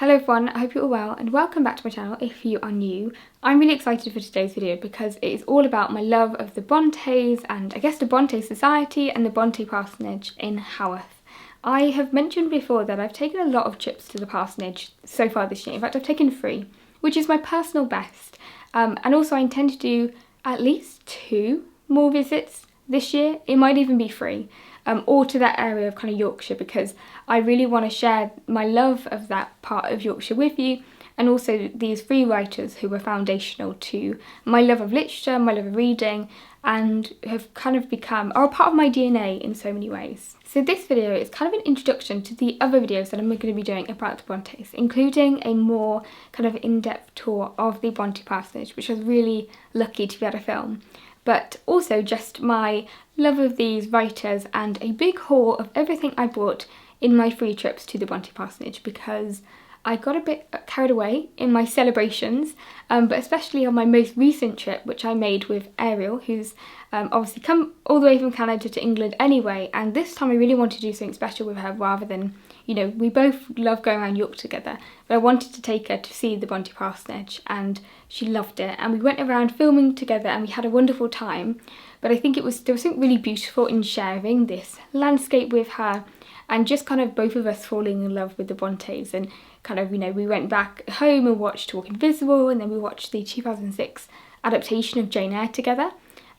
Hello everyone, I hope you're all well and welcome back to my channel if you are new. I'm really excited for today's video because it is all about my love of the Brontes and I guess the Brontë Society and the Brontë Parsonage in Haworth. I have mentioned before that I've taken a lot of trips to the parsonage so far this year. In fact, I've taken 3, which is my personal best. And also I intend to do at least 2 more visits this year. It might even be 3. Or to that area of kind of Yorkshire, because I really want to share my love of that part of Yorkshire with you, and also these 3 writers who were foundational to my love of literature, my love of reading, and have kind of are a part of my DNA in so many ways. So this video is kind of an introduction to the other videos that I'm going to be doing about the Brontes, including a more kind of in-depth tour of the Brontë Parsonage, which I was really lucky to be able to film. But also just my love of these writers and a big haul of everything I bought in my 3 trips to the Brontë Parsonage, because I got a bit carried away in my celebrations, but especially on my most recent trip, which I made with Ariel, who's obviously come all the way from Canada to England anyway, and this time I really wanted to do something special with her rather than, you know, we both love going around York together, but I wanted to take her to see the Brontë Parsonage and she loved it, and we went around filming together and we had a wonderful time. But I think there was something really beautiful in sharing this landscape with her and just kind of both of us falling in love with the Brontes, and kind of, you know, we went back home and watched Talk Invisible, and then we watched the 2006 adaptation of Jane Eyre together.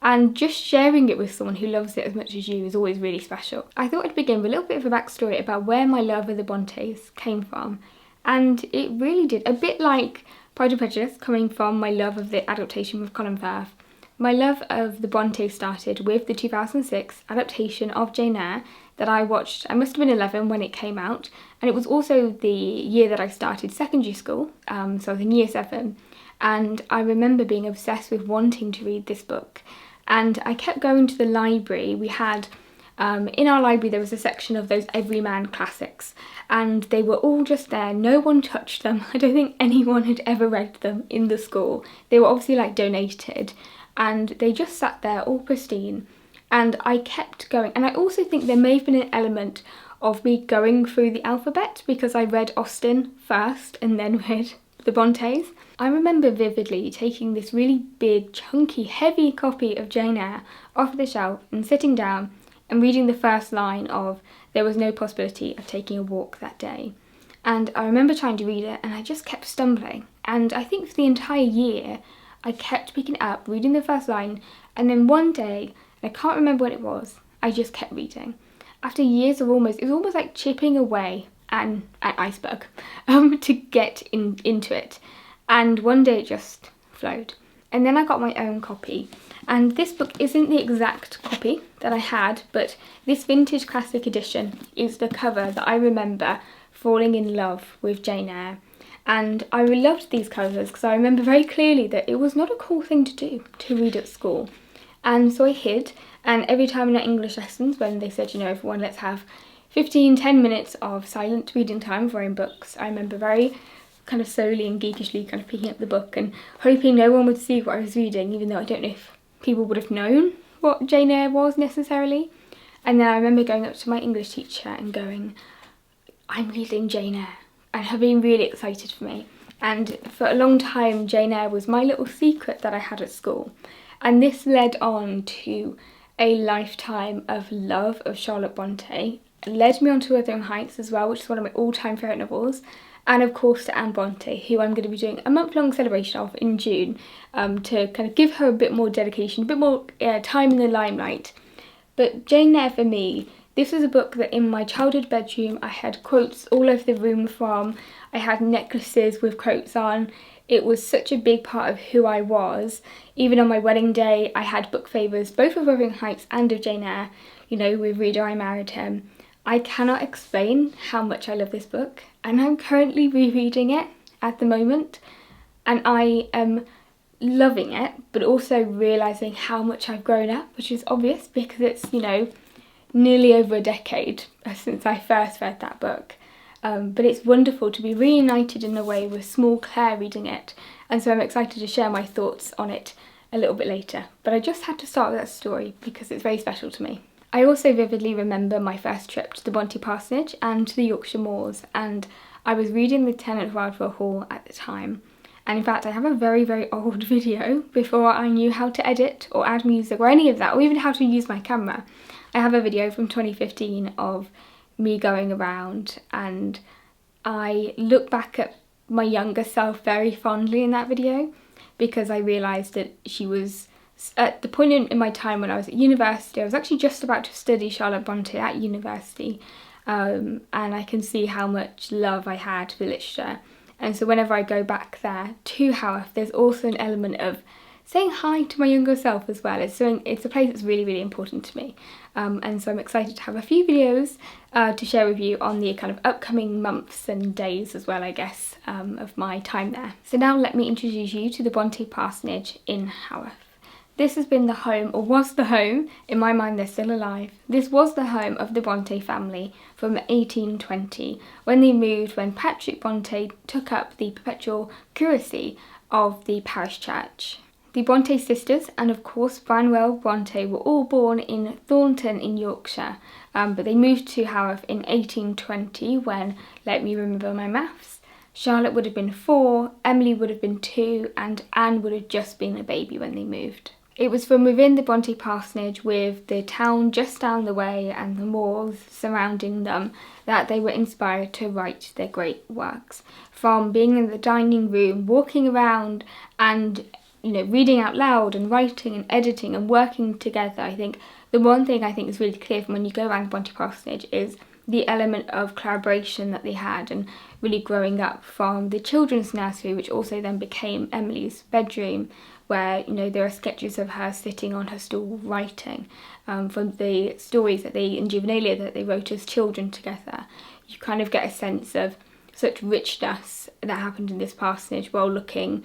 And just sharing it with someone who loves it as much as you is always really special. I thought I'd begin with a little bit of a backstory about where my love of the Brontes came from. And it really did, a bit like Pride and Prejudice coming from my love of the adaptation with Colin Firth. My love of the Brontes started with the 2006 adaptation of Jane Eyre that I watched. I must have been 11 when it came out, and it was also the year that I started secondary school, so I was in year 7, and I remember being obsessed with wanting to read this book. And I kept going to the library. We had, in our library there was a section of those Everyman classics, and they were all just there. No one touched them. I don't think anyone had ever read them in the school. They were obviously like donated, and they just sat there all pristine. And I kept going, and I also think there may have been an element of me going through the alphabet, because I read Austen first and then read the Brontes. I remember vividly taking this really big, chunky, heavy copy of Jane Eyre off the shelf and sitting down and reading the first line of "There was no possibility of taking a walk that day." And I remember trying to read it and I just kept stumbling. And I think for the entire year I kept picking it up, reading the first line, and then one day, I can't remember when it was, I just kept reading. After years of it was almost like chipping away an iceberg to get into it. And one day it just flowed. And then I got my own copy. And this book isn't the exact copy that I had, but this vintage classic edition is the cover that I remember falling in love with Jane Eyre. And I loved these covers because I remember very clearly that it was not a cool thing to do to read at school. And so I hid, and every time in our English lessons when they said, you know, everyone let's have 10 minutes of silent reading time for our own books, I remember very kind of slowly and geekishly kind of picking up the book and hoping no one would see what I was reading, even though I don't know if people would have known what Jane Eyre was necessarily. And then I remember going up to my English teacher and going, "I'm reading Jane Eyre," and her being really excited for me. And for a long time Jane Eyre was my little secret that I had at school. And this led on to a lifetime of love of Charlotte Brontë. It led me on to Wuthering Heights as well, which is one of my all-time favourite novels. And of course to Anne Brontë, who I'm going to be doing a month-long celebration of in June, to kind of give her a bit more dedication, a bit more time in the limelight. But Jane Eyre for me, this was a book that in my childhood bedroom I had quotes all over the room from. I had necklaces with quotes on. It was such a big part of who I was. Even on my wedding day I had book favours, both of Wuthering Heights and of Jane Eyre. You know, with Reader I Married Him. I cannot explain how much I love this book, and I'm currently rereading it at the moment, and I am loving it, but also realising how much I've grown up, which is obvious because it's, you know, nearly over a decade since I first read that book. But it's wonderful to be reunited in a way with small Claire reading it, and so I'm excited to share my thoughts on it a little bit later. But I just had to start with that story because it's very special to me. I also vividly remember my first trip to the Brontë Parsonage and to the Yorkshire Moors, and I was reading The Tenant of Wildfell Hall at the time. And in fact, I have a very, very old video before I knew how to edit or add music or any of that, or even how to use my camera. I have a video from 2015 of me going around, and I look back at my younger self very fondly in that video because I realised that she was at the point in my time when I was at university. I was actually just about to study Charlotte Brontë at university, and I can see how much love I had for literature. And so whenever I go back there to Haworth, there's also an element of saying hi to my younger self as well. It's a place that's really, really important to me. And so I'm excited to have a few videos to share with you on the kind of upcoming months and days as well, I guess, of my time there. So now let me introduce you to the Brontë Parsonage in Haworth. This has been the home, or was the home, in my mind they're still alive, this was the home of the Brontë family from 1820, when they moved when Patrick Brontë took up the perpetual curacy of the parish church. The Brontë sisters and of course Branwell Brontë were all born in Thornton in Yorkshire, but they moved to Haworth in 1820 when, let me remember my maths, Charlotte would have been 4, Emily would have been 2 and Anne would have just been a baby when they moved. It was from within the Brontë Parsonage, with the town just down the way and the moors surrounding them, that they were inspired to write their great works. From being in the dining room, walking around and reading out loud and writing and editing and working together, I think the one thing I think is really clear from when you go around the Brontë Parsonage is the element of collaboration that they had, and really growing up from the children's nursery, which also then became Emily's bedroom, where there are sketches of her sitting on her stool writing, from the stories that in juvenilia that they wrote as children together. You kind of get a sense of such richness that happened in this parsonage while looking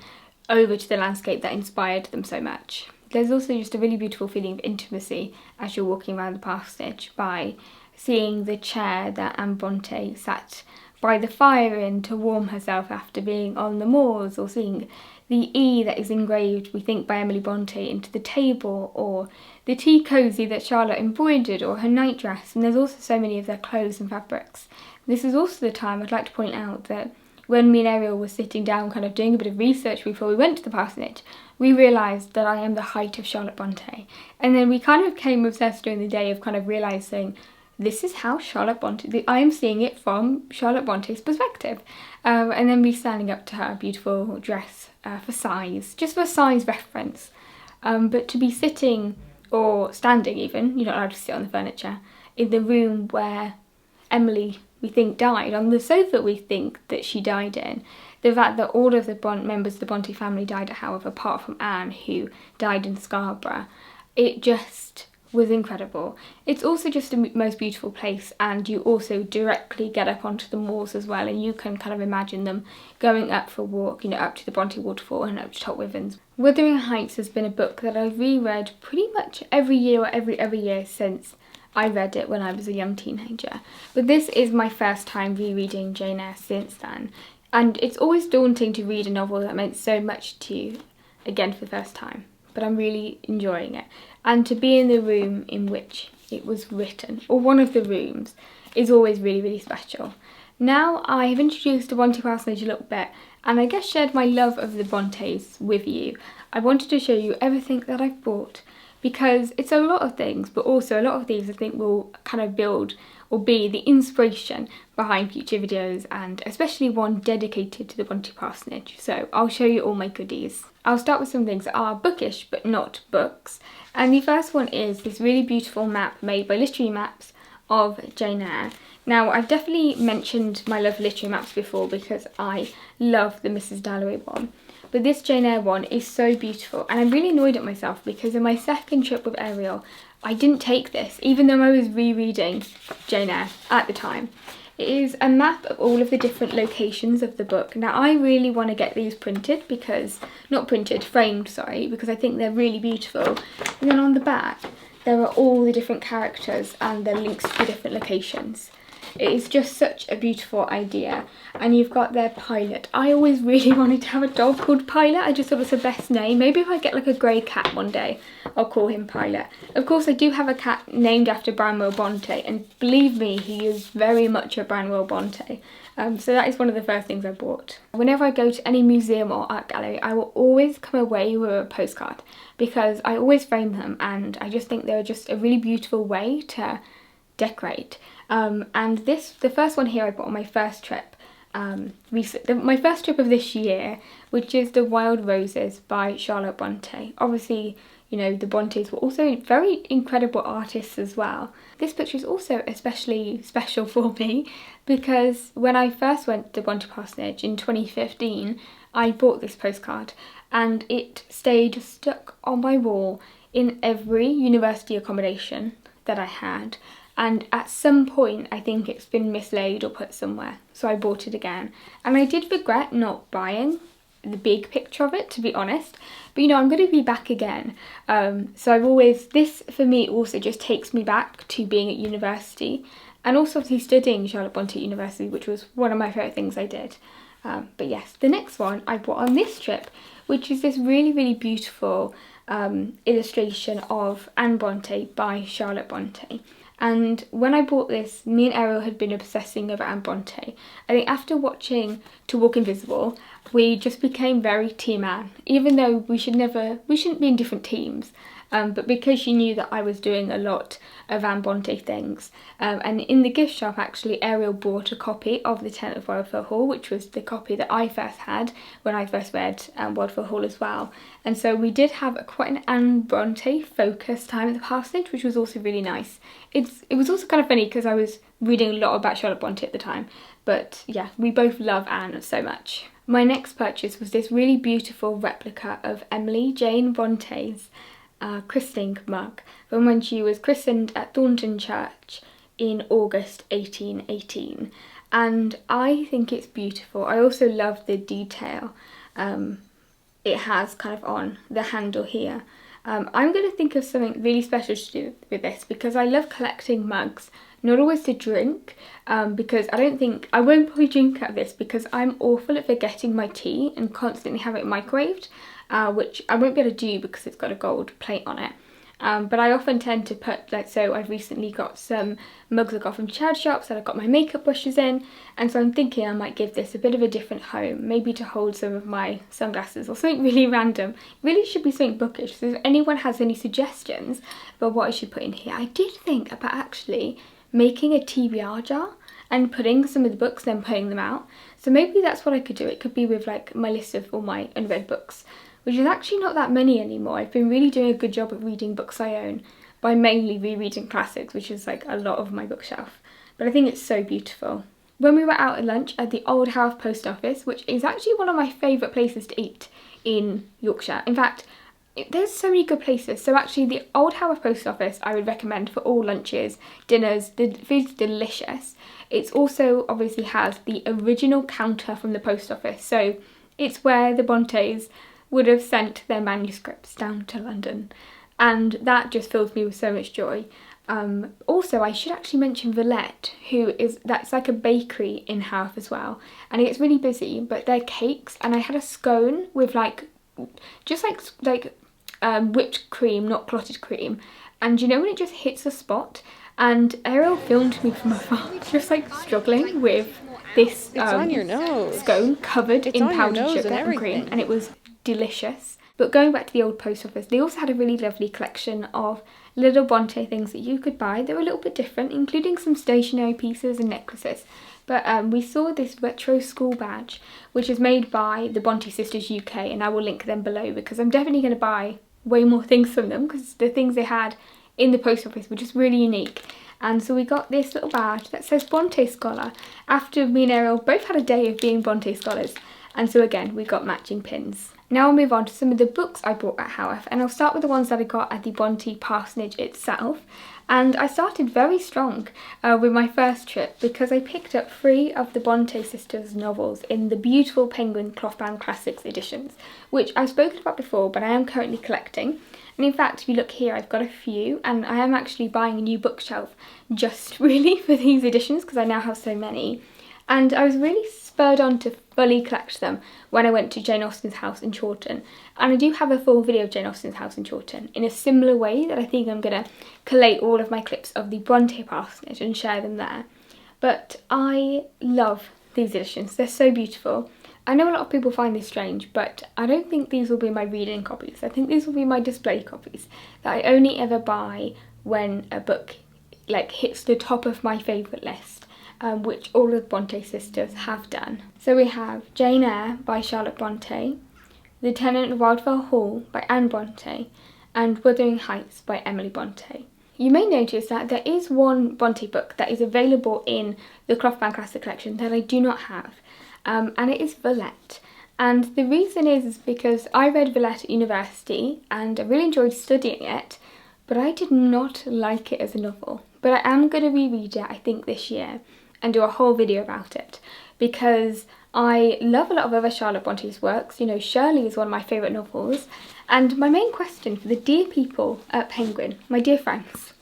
over to the landscape that inspired them so much. There's also just a really beautiful feeling of intimacy as you're walking around the parsonage by seeing the chair that Anne Brontë sat by the fire in to warm herself after being on the moors, or seeing the E that is engraved, we think, by Emily Brontë into the table, or the tea cosy that Charlotte embroidered, or her nightdress. And there's also so many of their clothes and fabrics. This is also the time I'd like to point out that when me and Ariel were sitting down kind of doing a bit of research before we went to the parsonage, we realised that I am the height of Charlotte Brontë. And then we kind of became obsessed during the day of kind of realising this is how Charlotte Brontë, I am seeing it from Charlotte Bronté's perspective. And then me standing up to her beautiful dress for size, just for size reference. But to be sitting, or standing even, you're not allowed to sit on the furniture, in the room where Emily, we think, died, on the sofa we think that she died in, the fact that all of the members of the Brontë family died at Haworth, apart from Anne, who died in Scarborough, it just was incredible. It's also just the most beautiful place, and you also directly get up onto the moors as well, and you can kind of imagine them going up for a walk, up to the Brontë waterfall and up to Top Withens. Wuthering Heights has been a book that I've reread pretty much every year or every other year since I read it when I was a young teenager. But this is my first time rereading Jane Eyre since then, and it's always daunting to read a novel that meant so much to you again for the first time. But I'm really enjoying it. And to be in the room in which it was written, or one of the rooms, is always really, really special. Now I have introduced the Brontë Parsonage a little bit, and I guess shared my love of the Brontës with you. I wanted to show you everything that I've bought, because it's a lot of things, but also a lot of these I think will kind of build or be the inspiration behind future videos, and especially one dedicated to the Brontë Parsonage. So I'll show you all my goodies. I'll start with some things that are bookish but not books, and the first one is this really beautiful map made by Literary Maps of Jane Eyre. Now, I've definitely mentioned my love for literary maps before because I love the Mrs. Dalloway one, but this Jane Eyre one is so beautiful, and I'm really annoyed at myself because in my second trip with Ariel I didn't take this, even though I was rereading Jane Eyre at the time. It is a map of all of the different locations of the book. Now I really want to get these printed because, framed, sorry, because I think they're really beautiful. And then on the back there are all the different characters and their links to the different locations. It is just such a beautiful idea. And you've got their Pilot. I always really wanted to have a dog called Pilot. I just thought it was the best name. Maybe if I get like a grey cat one day, I'll call him Pilot. Of course, I do have a cat named after Branwell Brontë, and believe me, he is very much a Branwell Brontë. So that is one of the first things I bought. Whenever I go to any museum or art gallery, I will always come away with a postcard because I always frame them, and I just think they're just a really beautiful way to decorate. And the first one here I bought on my first trip, my first trip of this year, which is The Wild Roses by Charlotte Brontë. Obviously, you know, the Brontës were also very incredible artists as well. This picture is also especially special for me because when I first went to Brontë Parsonage in 2015, I bought this postcard and it stayed stuck on my wall in every university accommodation that I had. And at some point, I think it's been mislaid or put somewhere. So I bought it again. And I did regret not buying the big picture of it, to be honest. But you know, I'm going to be back again. So this for me also just takes me back to being at university. And also obviously studying Charlotte Brontë at university, which was one of my favourite things I did. But yes, the next one I bought on this trip, which is this really, really beautiful illustration of Anne Brontë by Charlotte Brontë. And when I bought this, me and Ariel had been obsessing over Anne Brontë. I think after watching To Walk Invisible, we just became very Team Anne, even though we shouldn't be in different teams. But because she knew that I was doing a lot of Anne Brontë things, and in the gift shop actually Ariel bought a copy of The Tenant of Wildfell Hall, which was the copy that I first had when I first read Wildfell Hall as well. And so we did have quite an Anne Brontë focused time at the parsonage, which was also really nice. It was also kind of funny because I was reading a lot about Charlotte Brontë at the time, but yeah, we both love Anne so much. My next purchase was this really beautiful replica of Emily Jane Bronte's christening mug from when she was christened at Thornton Church in August 1818, and I think it's beautiful. I also love the detail it has kind of on the handle here. I'm going to think of something really special to do with this because I love collecting mugs, not always to drink, because I won't probably drink out of this because I'm awful at forgetting my tea and constantly have it microwaved, which I won't be able to do because it's got a gold plate on it. But I often tend to put, so I've recently got some mugs I got from charity shops that I've got my makeup brushes in, and so I'm thinking I might give this a bit of a different home, maybe to hold some of my sunglasses or something really random. Really should be something bookish, so if anyone has any suggestions about what I should put in here. I did think about actually making a TBR jar and putting some of the books, then putting them out. So maybe that's what I could do. It could be with like my list of all my unread books, which is actually not that many anymore. I've been really doing a good job of reading books I own by mainly rereading classics, which is like a lot of my bookshelf. But I think it's so beautiful. When we were out at lunch at the Old Haworth Post Office, which is actually one of my favourite places to eat in Yorkshire. In fact, there's so many good places. So actually the Old Haworth Post Office I would recommend for all lunches, dinners. The food's delicious. It also obviously has the original counter from the post office. So it's where the Brontës would have sent their manuscripts down to London, and that just fills me with so much joy. Also, I should actually mention Villette, that's like a bakery in Haworth as well, and it gets really busy, but their cakes, and I had a scone with just whipped cream, not clotted cream, and you know when it just hits a spot. And Ariel filmed me from afar, just like struggling with this scone covered in powdered sugar and cream, and it was delicious. But going back to the old post office, they also had a really lovely collection of little Brontë things that you could buy. They were a little bit different, including some stationery pieces and necklaces. But we saw this retro school badge, which is made by the Brontë Sisters UK, and I will link them below because I'm definitely going to buy way more things from them because the things they had in the post office were just really unique. And so we got this little badge that says Brontë Scholar, after me and Ariel both had a day of being Brontë Scholars. And so again, we got matching pins. Now I'll move on to some of the books I bought at Haworth, and I'll start with the ones that I got at the Brontë Parsonage itself. And I started very strong with my first trip because I picked up 3 of the Brontë Sisters novels in the beautiful Penguin Clothbound Classics editions, which I've spoken about before, but I am currently collecting. And in fact, if you look here, I've got a few, and I am actually buying a new bookshelf just really for these editions because I now have so many. And I was really spurred on to fully collect them when I went to Jane Austen's house in Chawton. And I do have a full video of Jane Austen's house in Chawton in a similar way that I think I'm going to collate all of my clips of the Brontë Parsonage and share them there. But I love these editions. They're so beautiful. I know a lot of people find this strange, but I don't think these will be my reading copies. I think these will be my display copies that I only ever buy when a book like hits the top of my favourite list, which all of the Brontë sisters have done. So we have Jane Eyre by Charlotte Brontë, The Tenant of Wildfell Hall by Anne Brontë, and Wuthering Heights by Emily Brontë. You may notice that there is one Brontë book that is available in the Clothbound Classic Collection that I do not have, and it is Villette. And the reason is because I read Villette at university and I really enjoyed studying it, but I did not like it as a novel. But I am going to reread it, I think, this year and do a whole video about it, because I love a lot of other Charlotte Brontë's works. You know, Shirley is one of my favourite novels. And my main question for the dear people at Penguin, my dear friends,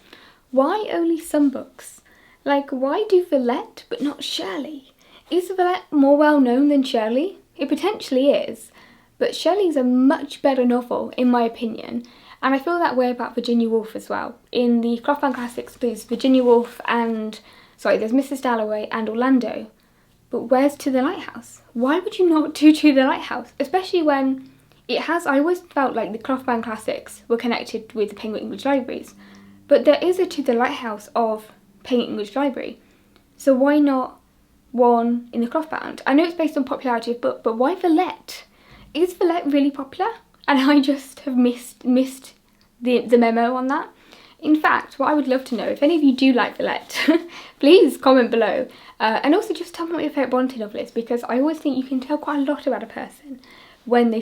why only some books? Like, why do Villette but not Shirley? Is Villette more well known than Shirley? It potentially is, but Shirley's a much better novel in my opinion, and I feel that way about Virginia Woolf as well. In the Clothbound Classics there's Virginia Woolf and, there's Mrs. Dalloway and Orlando, but where's To the Lighthouse? Why would you not do To the Lighthouse? Especially when it has, I always felt like the Clothbound Classics were connected with the Penguin English Libraries, but there is a To the Lighthouse of Penguin English Library, so why not one in the Clothbound? I know it's based on popularity of book, but why Villette? Is Villette really popular? And I just have missed the memo on that. In fact, what I would love to know, if any of you do like Villette, please comment below. And also just tell me what your favourite Brontë novel is, because I always think you can tell quite a lot about a person when they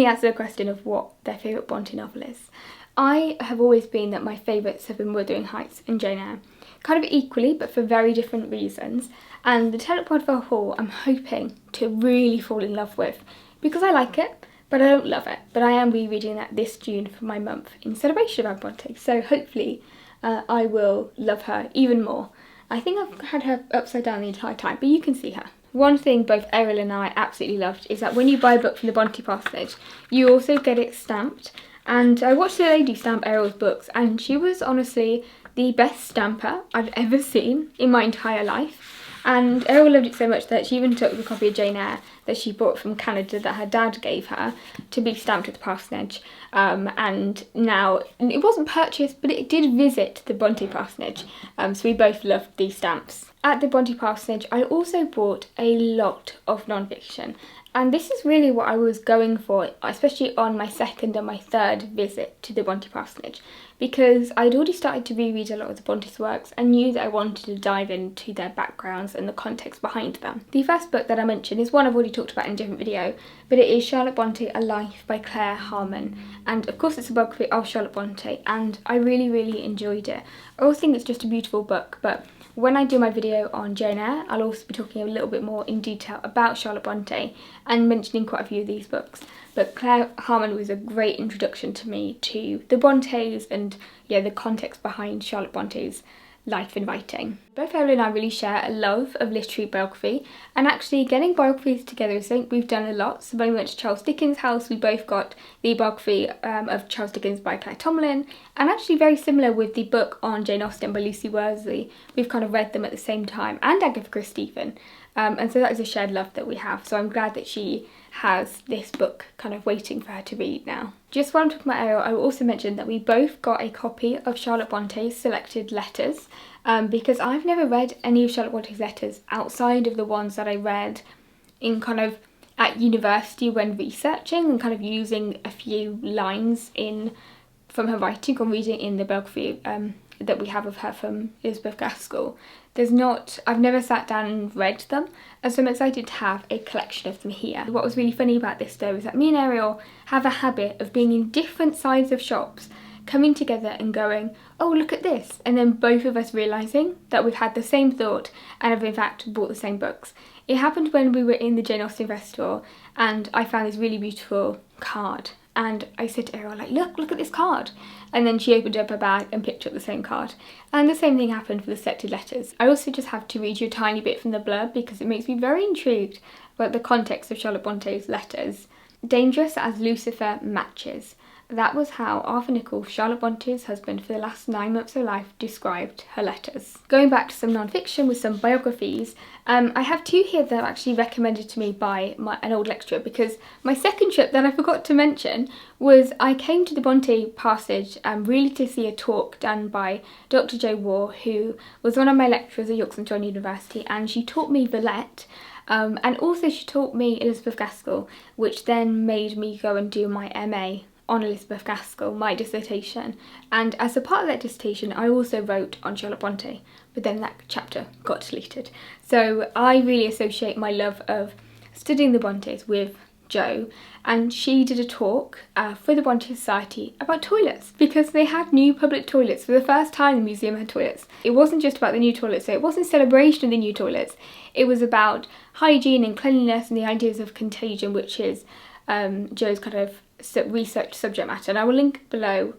answer the question of what their favourite Brontë novel is. I have always been that my favourites have been Wuthering Heights and Jane Eyre, kind of equally but for very different reasons. And The Tenant of Wildfell Hall I'm hoping to really fall in love with, because I like it, but I don't love it. But I am rereading that this June for my month in celebration of Brontë, so hopefully I will love her even more. I think I've had her upside down the entire time, but you can see her. One thing both Ariel and I absolutely loved is that when you buy a book from the Brontë Parsonage, you also get it stamped. And I watched a lady stamp Ariel's books, and she was honestly the best stamper I've ever seen in my entire life. And Ariel loved it so much that she even took the copy of Jane Eyre that she brought from Canada that her dad gave her to be stamped at the parsonage. And now, it wasn't purchased, but it did visit the Brontë Parsonage. So we both loved these stamps. At the Brontë Parsonage, I also bought a lot of non-fiction. And this is really what I was going for, especially on my second and my third visit to the Brontë Parsonage, because I'd already started to reread a lot of the Bronte's works and knew that I wanted to dive into their backgrounds and the context behind them. The first book that I mentioned is one I've already talked about in a different video, but it is Charlotte Brontë, A Life by Claire Harmon. And of course it's a biography of Charlotte Brontë, and I really, really enjoyed it. I also think it's just a beautiful book, but when I do my video on Jane Eyre, I'll also be talking a little bit more in detail about Charlotte Brontë and mentioning quite a few of these books. But Claire Harmon was a great introduction to me to the Brontës and the context behind Charlotte Bronté's life and writing. Both Ariel and I really share a love of literary biography, and actually getting biographies together is something we've done a lot. So when we went to Charles Dickens' house, we both got the biography of Charles Dickens by Claire Tomlin, and actually very similar with the book on Jane Austen by Lucy Worsley. We've kind of read them at the same time, and Agatha Christie even. And so that is a shared love that we have, so I'm glad that she has this book kind of waiting for her to read now. Just while I'm talking about Ariel, I will also mention that we both got a copy of Charlotte Bronté's selected letters, because I've never read any of Charlotte Bronté's letters outside of the ones that I read in kind of at university when researching and kind of using a few lines from her writing or reading in the biography that we have of her from Elizabeth Gaskell. I've never sat down and read them, and so I'm excited to have a collection of them here. What was really funny about this though is that me and Ariel have a habit of being in different sides of shops, coming together and going, oh look at this, and then both of us realising that we've had the same thought and have in fact bought the same books. It happened when we were in the Jane Austen festival and I found this really beautiful card. And I said to Ariel, like, look at this card. And then she opened up her bag and picked up the same card. And the same thing happened for the selected letters. I also just have to read you a tiny bit from the blurb because it makes me very intrigued about the context of Charlotte Bronté's letters. Dangerous as Lucifer matches. that was how Arthur Nicol, Charlotte Bronte's husband for the last 9 months of her life, described her letters. Going back to some non-fiction with some biographies, I have 2 here that are actually recommended to me by an old lecturer, because my second trip that I forgot to mention was I came to the Brontë Parsonage really to see a talk done by Dr. Jo Waugh, who was one of my lecturers at Yorkshire University, and she taught me Villette. And also she taught me Elizabeth Gaskell, which then made me go and do my MA on Elizabeth Gaskell, my dissertation. And as a part of that dissertation, I also wrote on Charlotte Brontë, but then that chapter got deleted. So I really associate my love of studying the Brontes with Jo, and she did a talk for the Brontë Society about toilets, because they had new public toilets. For the first time, the museum had toilets. It wasn't just about the new toilets, so it wasn't a celebration of the new toilets. It was about hygiene and cleanliness and the ideas of contagion, which is Jo's kind of research subject matter. And I will link below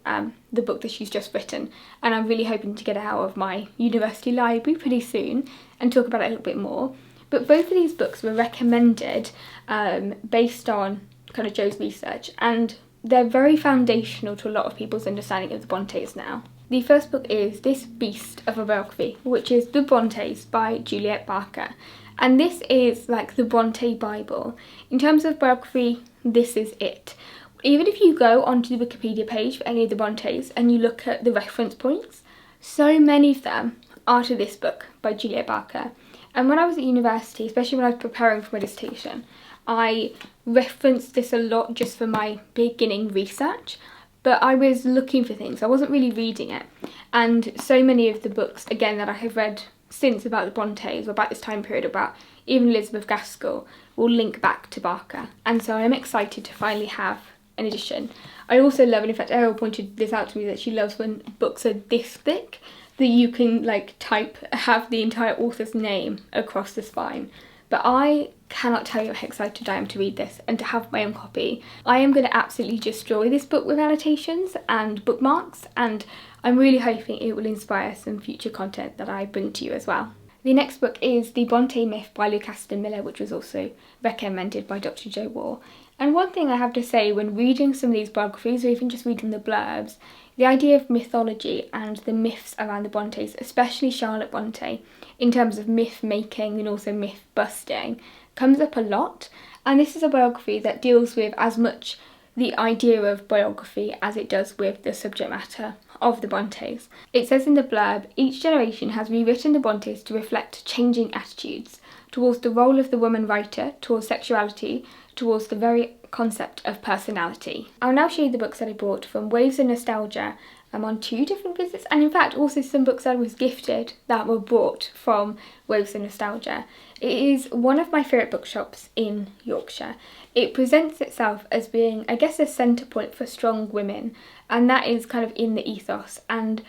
the book that she's just written, and I'm really hoping to get it out of my university library pretty soon and talk about it a little bit more. But both of these books were recommended based on kind of Jo's research, and they're very foundational to a lot of people's understanding of the Brontes now. The first book is this beast of a biography, which is The Brontes by Juliet Barker. And this is like the Brontë Bible. In terms of biography, this is it. Even if you go onto the Wikipedia page for any of the Brontes and you look at the reference points, so many of them are to this book by Juliet Barker. And when I was at university, especially when I was preparing for my dissertation, I referenced this a lot just for my beginning research, but I was looking for things. I wasn't really reading it. And so many of the books, again, that I have read since about the Brontes, or about this time period, about even Elizabeth Gaskell, will link back to Barker. And so I'm excited to finally have an edition. I also love, and in fact Ariel pointed this out to me, that she loves when books are this thick, that you can like have the entire author's name across the spine. But I cannot tell you how excited I am to read this and to have my own copy. I am going to absolutely destroy this book with annotations and bookmarks, and I'm really hoping it will inspire some future content that I bring to you as well. The next book is The Brontë Myth by Luke Aston Miller, which was also recommended by Dr. Jo Waugh. And one thing I have to say when reading some of these biographies, or even just reading the blurbs, the idea of mythology and the myths around the Brontes, especially Charlotte Brontë, in terms of myth making and also myth busting, comes up a lot. And this is a biography that deals with as much the idea of biography as it does with the subject matter of the Brontes. It says in the blurb, each generation has rewritten the Brontes to reflect changing attitudes towards the role of the woman writer, towards sexuality, towards the very concept of personality. I'll now show you the books that I bought from Waves of Nostalgia. I'm on 2 different visits, and in fact also some books I was gifted that were bought from Waves of Nostalgia. It is one of my favourite bookshops in Yorkshire. It presents itself as being, I guess, a centre point for strong women, and that is kind of in the ethos. And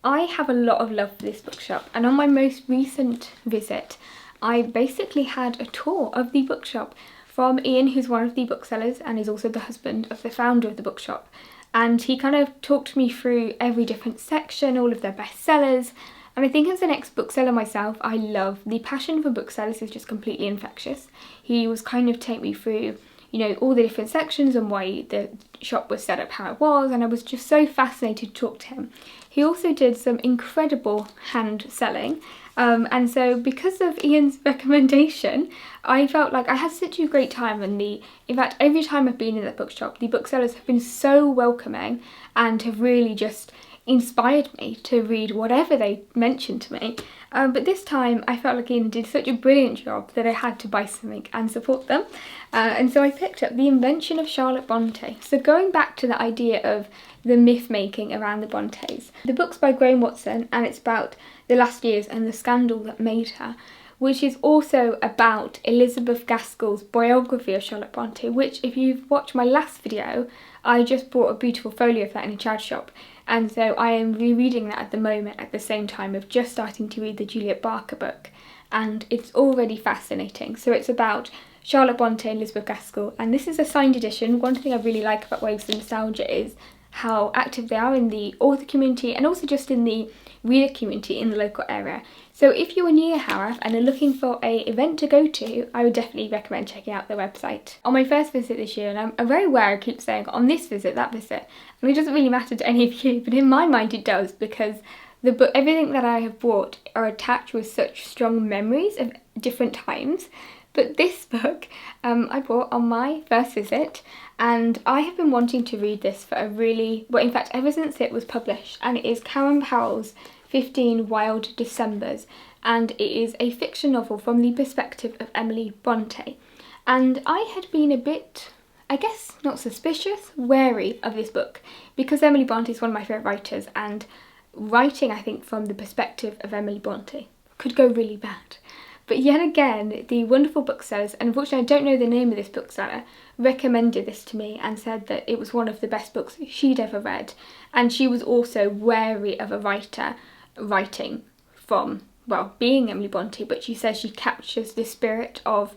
I have a lot of love for this bookshop, and on my most recent visit I basically had a tour of the bookshop from Ian, who's one of the booksellers and is also the husband of the founder of the bookshop. And he kind of talked me through every different section, all of their bestsellers. And I think as an ex-bookseller myself, I love the passion for booksellers is just completely infectious. He was kind of take me through, you know, all the different sections and why the shop was set up how it was, and I was just so fascinated to talk to him. He also did some incredible hand selling, and so because of Ian's recommendation, I felt like I had such a great time. And in fact, every time I've been in that bookshop, the booksellers have been so welcoming and have really just inspired me to read whatever they mentioned to me. But this time I felt like Ian did such a brilliant job that I had to buy something and support them. And so I picked up The Invention of Charlotte Brontë. So going back to the idea of the myth making around the Brontes. The book's by Graham Watson, and it's about the last years and the scandal that made her, which is also about Elizabeth Gaskell's biography of Charlotte Brontë, which if you've watched my last video, I just bought a beautiful folio of that in a charity shop. And so I am rereading that at the moment at the same time of just starting to read the Juliet Barker book, and it's already fascinating. So it's about Charlotte Brontë and Elizabeth Gaskell, and this is a signed edition. One thing I really like about Waves of Nostalgia is how active they are in the author community and also just in the reader community in the local area. So if you are near Haworth and are looking for an event to go to, I would definitely recommend checking out their website. On my first visit this year, and I'm very aware I keep saying on this visit, that visit, and it doesn't really matter to any of you, but in my mind it does, because the book, everything that I have bought are attached with such strong memories of different times. But this book I bought on my first visit, and I have been wanting to read this for a really, well, in fact ever since it was published, and it is Karen Powell's 15 Wild Decembers, and it is a fiction novel from the perspective of Emily Brontë. And I had been a bit, I guess not suspicious, wary of this book, because Emily Brontë is one of my favourite writers, and writing, I think, from the perspective of Emily Brontë could go really bad. But yet again, the wonderful booksellers, and unfortunately I don't know the name of this bookseller, recommended this to me and said that it was one of the best books she'd ever read. And she was also wary of a writer writing from, well, being Emily Brontë, but she says she captures the spirit of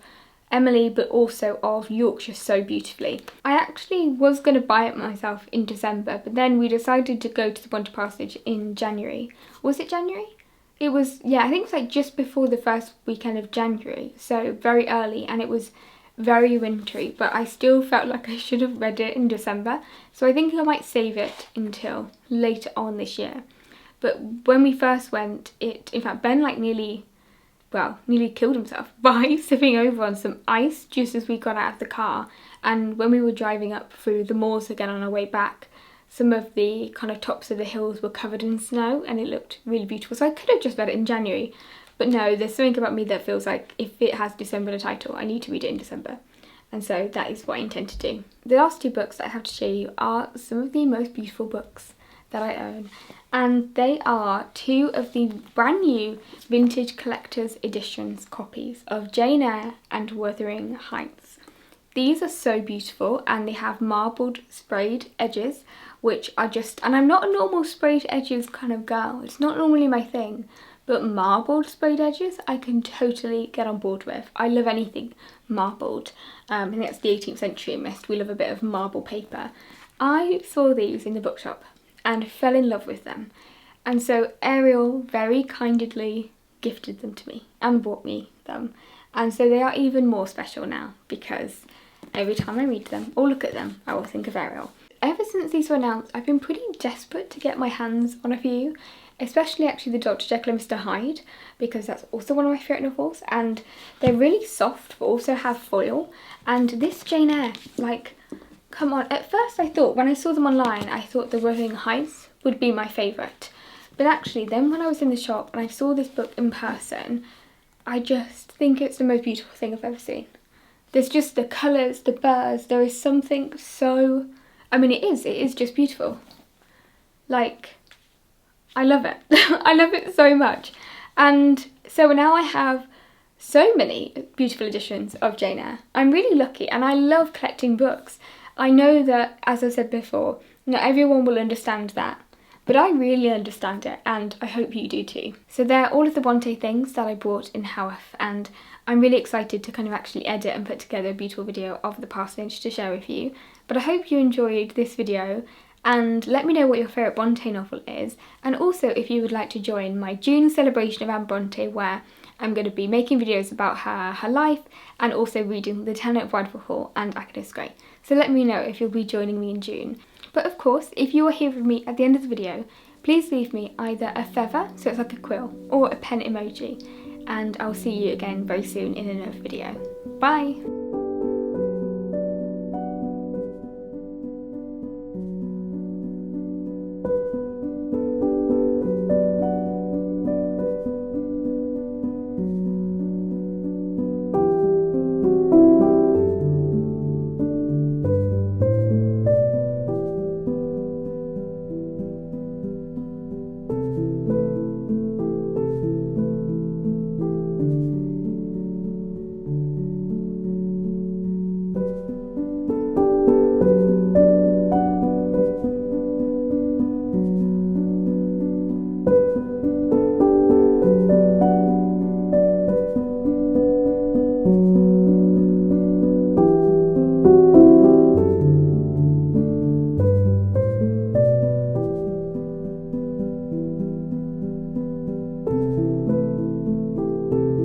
Emily but also of Yorkshire so beautifully. I actually was going to buy it myself in December, but then we decided to go to the Brontë Parsonage in January. Was it January? It was, yeah, I think it was like just before the first weekend of January, so very early, and it was very wintry, but I still felt like I should have read it in December, so I think I might save it until later on this year. But when we first went, in fact, Ben nearly killed himself by slipping over on some ice just as we got out of the car, and when we were driving up through the moors again on our way back, some of the kind of tops of the hills were covered in snow and it looked really beautiful. So I could have just read it in January, but no, there's something about me that feels like if it has December in the title, I need to read it in December. And so that is what I intend to do. The last two books that I have to show you are some of the most beautiful books that I own, and they are two of the brand new vintage collector's editions copies of Jane Eyre and Wuthering Heights. These are so beautiful, and they have marbled sprayed edges, which are just, and I'm not a normal sprayed edges kind of girl, it's not normally my thing, but marbled sprayed edges I can totally get on board with. I love anything marbled. I think that's the 18th century mist, we love a bit of marble paper. I saw these in the bookshop and fell in love with them, and so Ariel very kindly gifted them to me and bought me them, and so they are even more special now because every time I read them or look at them I will think of Ariel. Ever since these were announced, I've been pretty desperate to get my hands on a few, especially actually the Dr. Jekyll and Mr. Hyde, because that's also one of my favourite novels, and they're really soft but also have foil. And this Jane Eyre, like, come on, at first I thought, when I saw them online, I thought the Wuthering Heights would be my favourite, but actually then when I was in the shop and I saw this book in person, I just think it's the most beautiful thing I've ever seen. There's just the colours, the birds, there is something so, I mean it is just beautiful. Like, I love it. I love it so much. And so now I have so many beautiful editions of Jane Eyre. I'm really lucky, and I love collecting books. I know that, as I said before, not everyone will understand that, but I really understand it, and I hope you do too. So they're all of the Brontë things that I bought in Haworth, and I'm really excited to kind of actually edit and put together a beautiful video of the parsonage to share with you. But I hope you enjoyed this video, and let me know what your favourite Brontë novel is, and also if you would like to join my June celebration of Anne Brontë, where I'm going to be making videos about her life and also reading The Tenant of Bridewell Hall and Agnes Grey. So let me know if you'll be joining me in June. But of course, if you are here with me at the end of the video, please leave me either a feather, so it's like a quill, or a pen emoji, and I'll see you again very soon in another video. Bye!